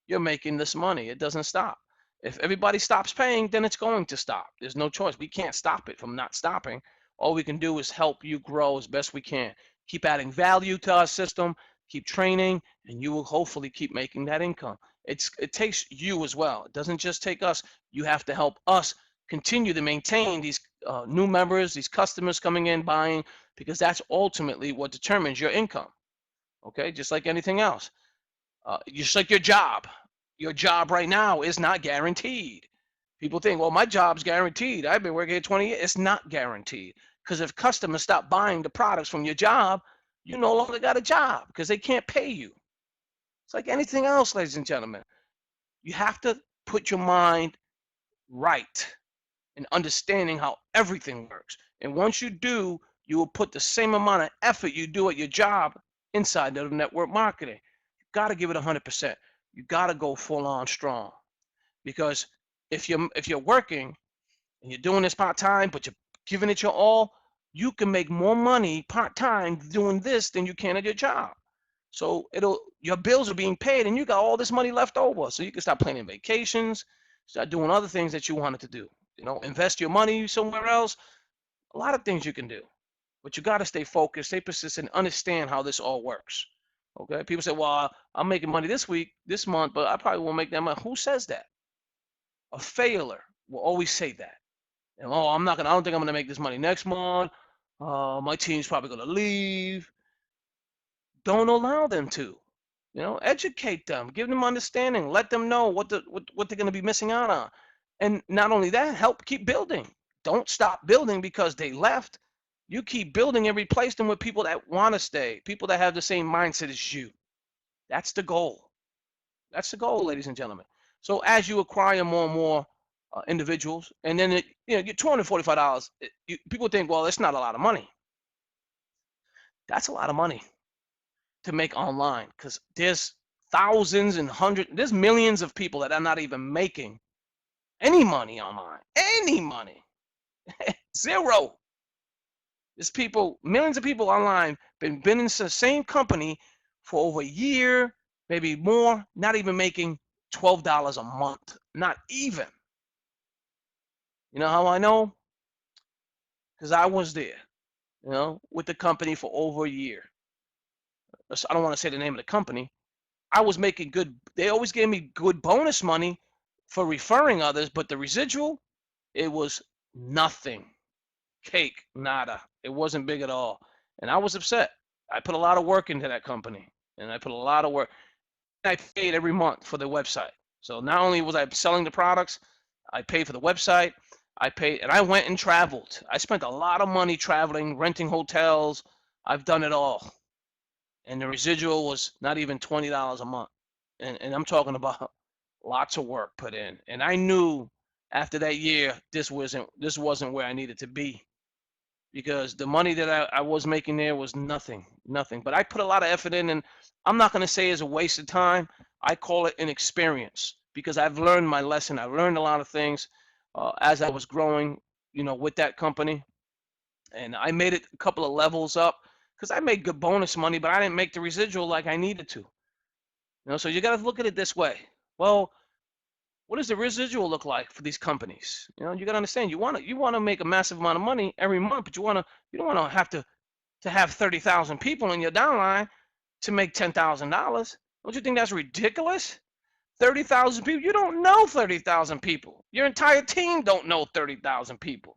you're making this money. It doesn't stop. If everybody stops paying, then it's going to stop. There's no choice. We can't stop it from not stopping. All we can do is help you grow as best we can. Keep adding value to our system, keep training, and you will hopefully keep making that income. It takes you as well. It doesn't just take us. You have to help us continue to maintain these new members, these customers coming in, buying, because that's ultimately what determines your income. Okay, just like anything else. Just like your job. Your job right now is not guaranteed. People think, well, my job's guaranteed. I've been working here 20 years. It's not guaranteed. Because if customers stop buying the products from your job, you no longer got a job because they can't pay you. It's like anything else, ladies and gentlemen. You have to put your mind right in understanding how everything works. And once you do, you will put the same amount of effort you do at your job inside of network marketing. You got to give it 100%. You got to go full on strong, because if you're working and you're doing this part time, but you're giving it your all, you can make more money part time doing this than you can at your job. So your bills are being paid, and you got all this money left over, so you can start planning vacations, start doing other things that you wanted to do. Invest your money somewhere else. A lot of things you can do, but you got to stay focused, stay persistent, understand how this all works. Okay, people say, well, I'm making money this month, but I probably won't make that money. Who says that? A failure will always say that. And, oh, I don't think I'm gonna make this money next month. My team's probably gonna leave. Don't allow them to. Educate them, give them understanding, let them know what they're gonna be missing out on. And not only that, help keep building. Don't stop building because they left. You keep building and replace them with people that want to stay, people that have the same mindset as you. That's the goal. That's the goal, ladies and gentlemen. So as you acquire more and more individuals, and then you're $245. People think, well, it's not a lot of money. That's a lot of money to make online, because there's thousands and hundreds, there's millions of people that are not even making any money online. Any money. Zero. There's millions of people online, been in the same company for over a year, maybe more, not even making $12 a month. Not even. You know how I know? Because I was there, with the company for over a year. I don't want to say the name of the company. I was making good. They always gave me good bonus money for referring others, but the residual, it was nothing. Cake, nada. It wasn't big at all. And I was upset. I put a lot of work into that company, and I put a lot of work. I paid every month for the website. So not only was I selling the products, I paid for the website. I paid, and I went and traveled. I spent a lot of money traveling, renting hotels. I've done it all. And the residual was not even $20 a month. And I'm talking about lots of work put in. And I knew after that year, this wasn't where I needed to be, because the money that I was making there was nothing. But I put a lot of effort in, and I'm not going to say it's a waste of time. I call it an experience, because I've learned my lesson. I've learned a lot of things as I was growing, with that company. And I made it a couple of levels up, because I made good bonus money, but I didn't make the residual like I needed to. So you got to look at it this way. Well, what does the residual look like for these companies? You got to understand, you want to make a massive amount of money every month, but you don't want to have to have 30,000 people in your downline to make $10,000. Don't you think that's ridiculous? 30,000 people. You don't know 30,000 people. Your entire team don't know 30,000 people.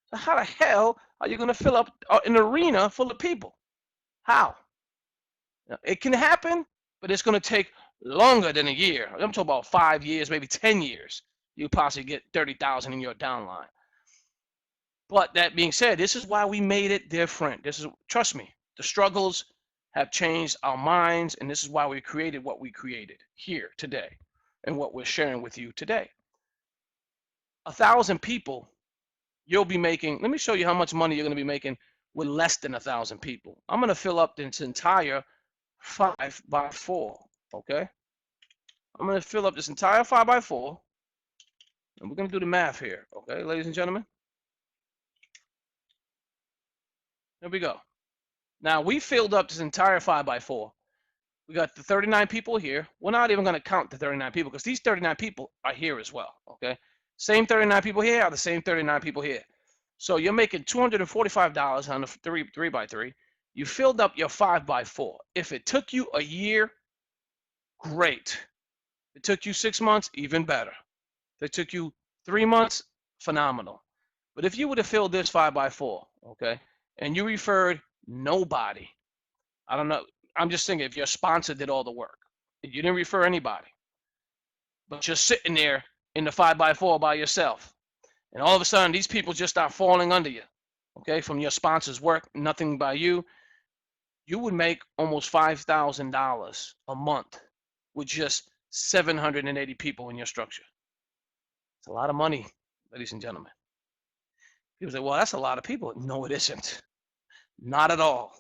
So how the hell are you going to fill up an arena full of people? How? It can happen, but it's going to take longer than a year. I'm talking about 5 years, maybe 10 years. You possibly get 30,000 in your downline. But that being said, this is why we made it different. This is, trust me, the struggles have changed our minds, and this is why we created what we created here today and what we're sharing with you today. 1,000 people, you'll be making, let me show you how much money you're going to be making with less than 1,000 people. I'm going to fill up this entire 5x4, okay? I'm going to fill up this entire 5x4, and we're going to do the math here, okay, ladies and gentlemen? There we go. Now, we filled up this entire 5x4. We got the 39 people here. We're not even going to count the 39 people because these 39 people are here as well, okay? Same 39 people here are the same 39 people here. So you're making $245 on the 3x3. You filled up your 5x4. If it took you a year, great. If it took you 6 months, even better. If it took you 3 months, phenomenal. But if you would have filled this 5x4, okay, and you referred nobody, I don't know, I'm just thinking if your sponsor did all the work, you didn't refer anybody, but you're sitting there in the 5x4 by yourself, and all of a sudden these people just start falling under you, okay, from your sponsor's work, nothing by you, you would make almost $5,000 a month with just 780 people in your structure. It's a lot of money, ladies and gentlemen. People say, well, that's a lot of people. No, it isn't. Not at all.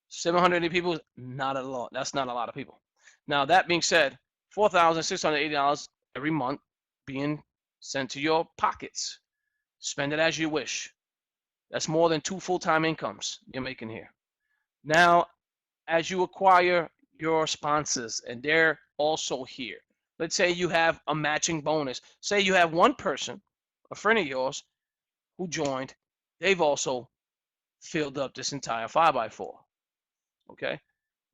780 people, not at all. That's not a lot of people. Now, that being said, $4,680 every month being sent to your pockets. Spend it as you wish. That's more than 2 full-time incomes you're making here. Now, as you acquire your sponsors, and they're also here. Let's say you have a matching bonus. Say you have one person, a friend of yours, who joined. They've also filled up this entire 5x4. Okay?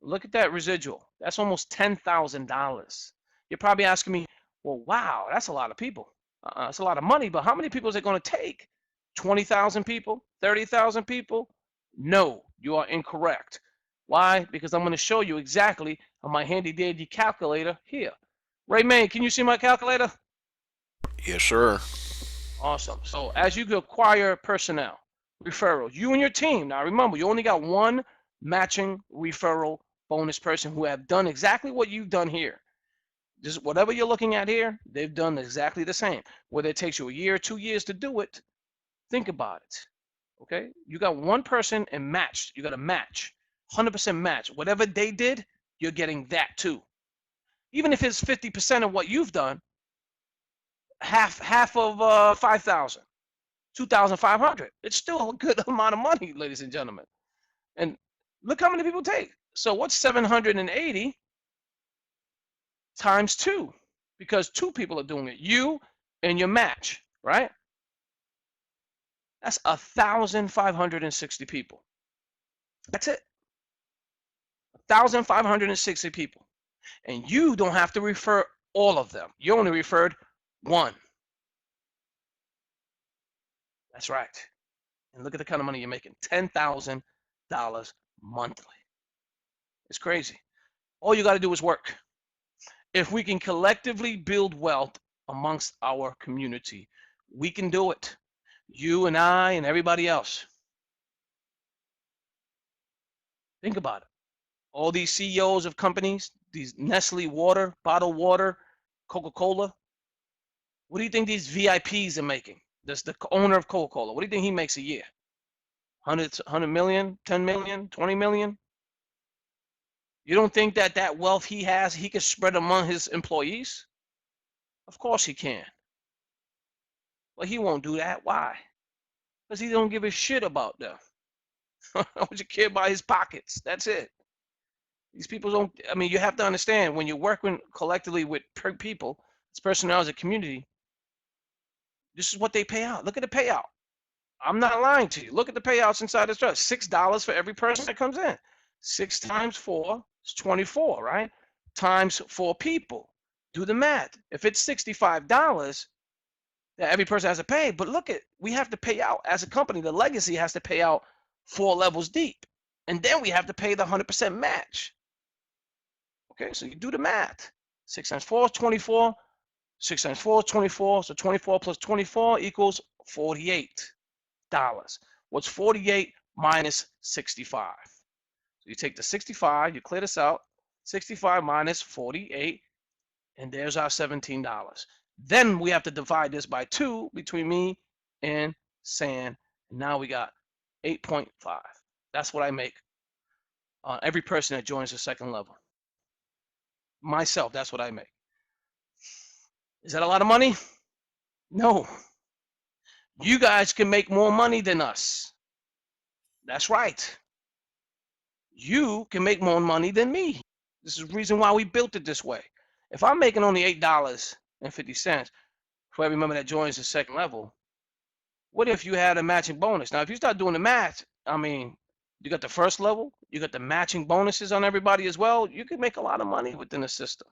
Look at that residual. That's almost $10,000. You're probably asking me, well, wow, that's a lot of people. That's a lot of money, but how many people is it going to take? 20,000 people? 30,000 people? No, you are incorrect. Why? Because I'm going to show you exactly on my handy dandy calculator here. Raymond, can you see my calculator? Yes, sir. Awesome. So as you acquire personnel, referrals, you and your team, now remember, you only got one matching referral bonus person who have done exactly what you've done here. Just whatever you're looking at here, they've done exactly the same. Whether it takes you a year, 2 years to do it, think about it. Okay? You got one person and matched. You got a match, 100% match. Whatever they did, you're getting that too. Even if it's 50% of what you've done, half of 5,000, 2,500. It's still a good amount of money, ladies and gentlemen. And look how many people take. So what's 780 times 2? Because 2 people are doing it. You and your match, right? That's 1,560 people. That's it. 1,560 people. And you don't have to refer all of them. You only referred one. That's right. And look at the kind of money you're making. $10,000 monthly. It's crazy. All you got to do is work. If we can collectively build wealth amongst our community, we can do it. You and I and everybody else. Think about it. All these CEOs of companies, these Nestle water, bottled water, Coca-Cola. What do you think these VIPs are making? That's the owner of Coca-Cola. What do you think he makes a year? 100 million, 10 million, 20 million? You don't think that that wealth he has, he can spread among his employees? Of course he can. But he won't do that. Why? Because he don't give a shit about them. What you care about his pockets. That's it. These people don't, I mean, you have to understand when you're working collectively with people, it's personnel as a community, this is what they pay out. Look at the payout. I'm not lying to you. Look at the payouts inside this trust. $6 for every person that comes in. 6 times 4 is 24, right? Times 4 people. Do the math. If it's $65 that every person has to pay, but look at, we have to pay out as a company. The legacy has to pay out 4 levels deep. And then we have to pay the 100% match. Okay, so you do the math. 6 times 4 is 24. 6 times 4 is 24. So 24 plus 24 equals $48. What's 48 minus 65? So you take the 65, you clear this out. 65 minus 48, and there's our $17. Then we have to divide this by 2 between me and San. And now we got 8.5. That's what I make on every person that joins the second level. Myself, that's what I make. Is that a lot of money? No. You guys can make more money than us. That's right. You can make more money than me. This is the reason why we built it this way. If I'm making only $8.50 for every member that joins the second level, what if you had a matching bonus? Now, if you start doing the math, I mean, you got the first level, you got the matching bonuses on everybody as well. You can make a lot of money within the system.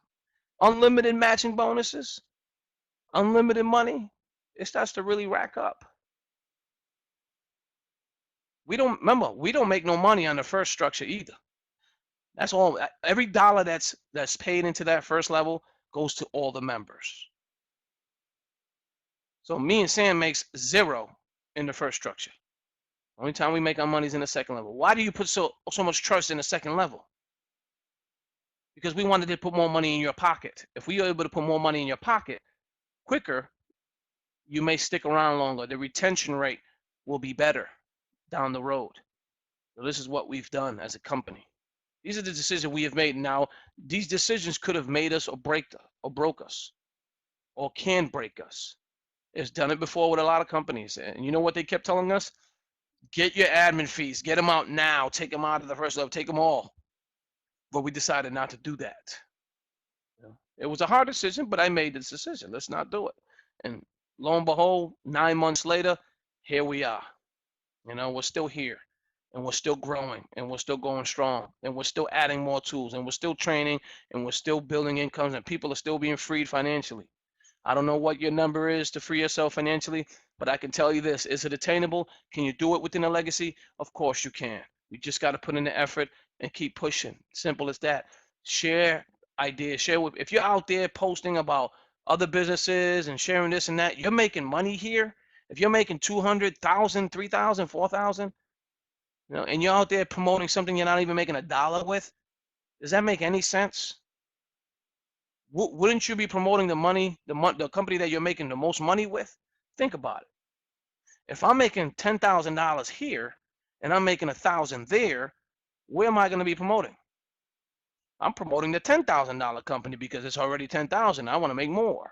Unlimited matching bonuses, unlimited money. It starts to really rack up. We don't make no money on the first structure either. That's all. Every dollar that's paid into that first level goes to all the members. So me and Sam makes zero in the first structure. Only time we make our money is in the second level. Why do you put so much trust in the second level? Because we wanted to put more money in your pocket. If we are able to put more money in your pocket quicker, you may stick around longer. The retention rate will be better down the road. So this is what we've done as a company. These are the decisions we have made. Now, these decisions could have made us or broke us, or can break us. It's done it before with a lot of companies. And you know what they kept telling us? Get your admin fees. Get them out now. Take them out of the first level. Take them all. But we decided not to do that. It was a hard decision, but I made this decision. Let's not do it. And lo and behold, 9 months later, here we are. We're still here, and we're still growing, and we're still going strong, and we're still adding more tools, and we're still training, and we're still building incomes, and people are still being freed financially. I don't know what your number is to free yourself financially, but I can tell you this. Is it attainable? Can you do it within a legacy? Of course you can. You just got to put in the effort and keep pushing. Simple as that. Share ideas. If you're out there posting about other businesses and sharing this and that, you're making money here. If you're making 200,000, 3,000, 4,000, and you're out there promoting something you're not even making a dollar with, does that make any sense? Wouldn't you be promoting the company that you're making the most money with? Think about it. If I'm making $10,000 here and I'm making 1,000 there, where am I going to be promoting? I'm promoting the $10,000 company because it's already 10,000. I want to make more.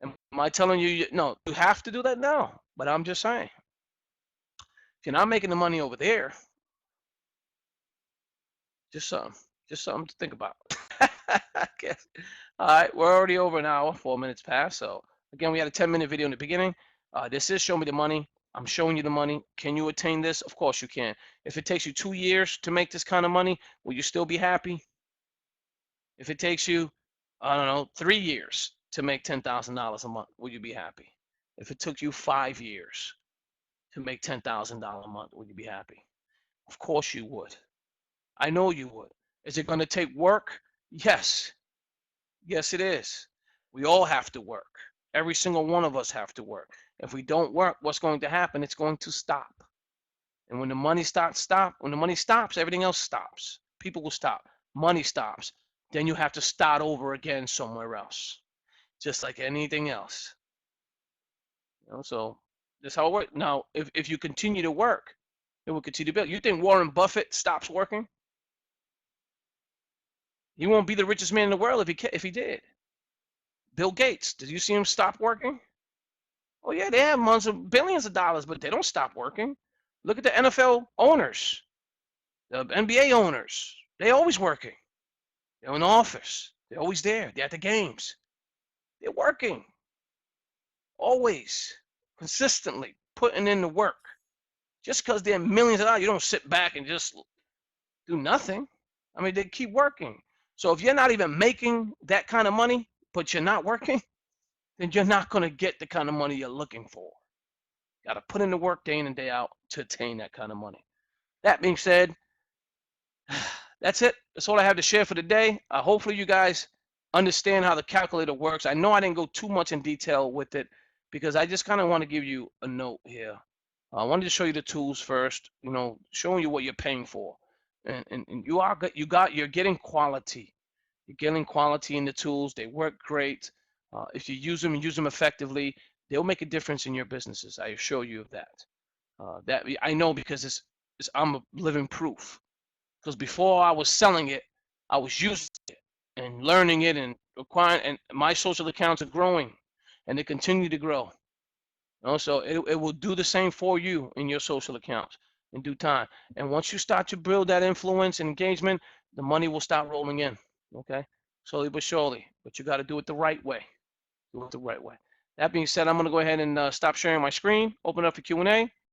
Am I telling you no? You have to do that now. But I'm just saying, if you're not making the money over there, just something to think about. I guess. All right, we're already over an hour, 4 minutes past. So again, we had a 10-minute video in the beginning. This is Show Me the Money. I'm showing you the money. Can you attain this? Of course you can. If it takes you 2 years to make this kind of money, will you still be happy? If it takes you, I don't know, 3 years to make $10,000 a month, will you be happy? If it took you 5 years to make $10,000 a month, would you be happy? Of course you would. I know you would. Is it going to take work? Yes. Yes, it is. We all have to work. Every single one of us have to work. If we don't work, what's going to happen? It's going to stop. And when the money when the money stops, everything else stops. People will stop. Money stops. Then you have to start over again somewhere else. Just like anything else. So that's how it works. Now, if you continue to work, it will continue to build. You think Warren Buffett stops working? He won't be the richest man in the world if he did. Bill Gates, did you see him stop working? Oh yeah, they have billions of dollars, but they don't stop working. Look at the NFL owners, the NBA owners. They always working. They're in the office. They're always there. They're at the games. They're working. Always. Consistently putting in the work. Just because they're millions of dollars, you don't sit back and just do nothing. I mean, they keep working. So if you're not even making that kind of money, but you're not working, then you're not going to get the kind of money you're looking for. You got to put in the work day in and day out to attain that kind of money. That being said, That's it. That's all I have to share for today. Hopefully you guys understand how the calculator works. I know I didn't go too much in detail with it because I just kind of want to give you a note here. I wanted to show you the tools first, showing you what you're paying for. And you're getting quality. You're getting quality in the tools. They work great. If you use them effectively, they'll make a difference in your businesses. I assure you of that. That I know because I'm a living proof. Because before I was selling it, I was using it and learning it and acquiring, and my social accounts are growing, and they continue to grow. So it will do the same for you in your social accounts in due time. And once you start to build that influence and engagement, the money will start rolling in. Okay, slowly but surely. But you got to do it the right way. Do it the right way. That being said, I'm going to go ahead and stop sharing my screen. Open up for Q&A.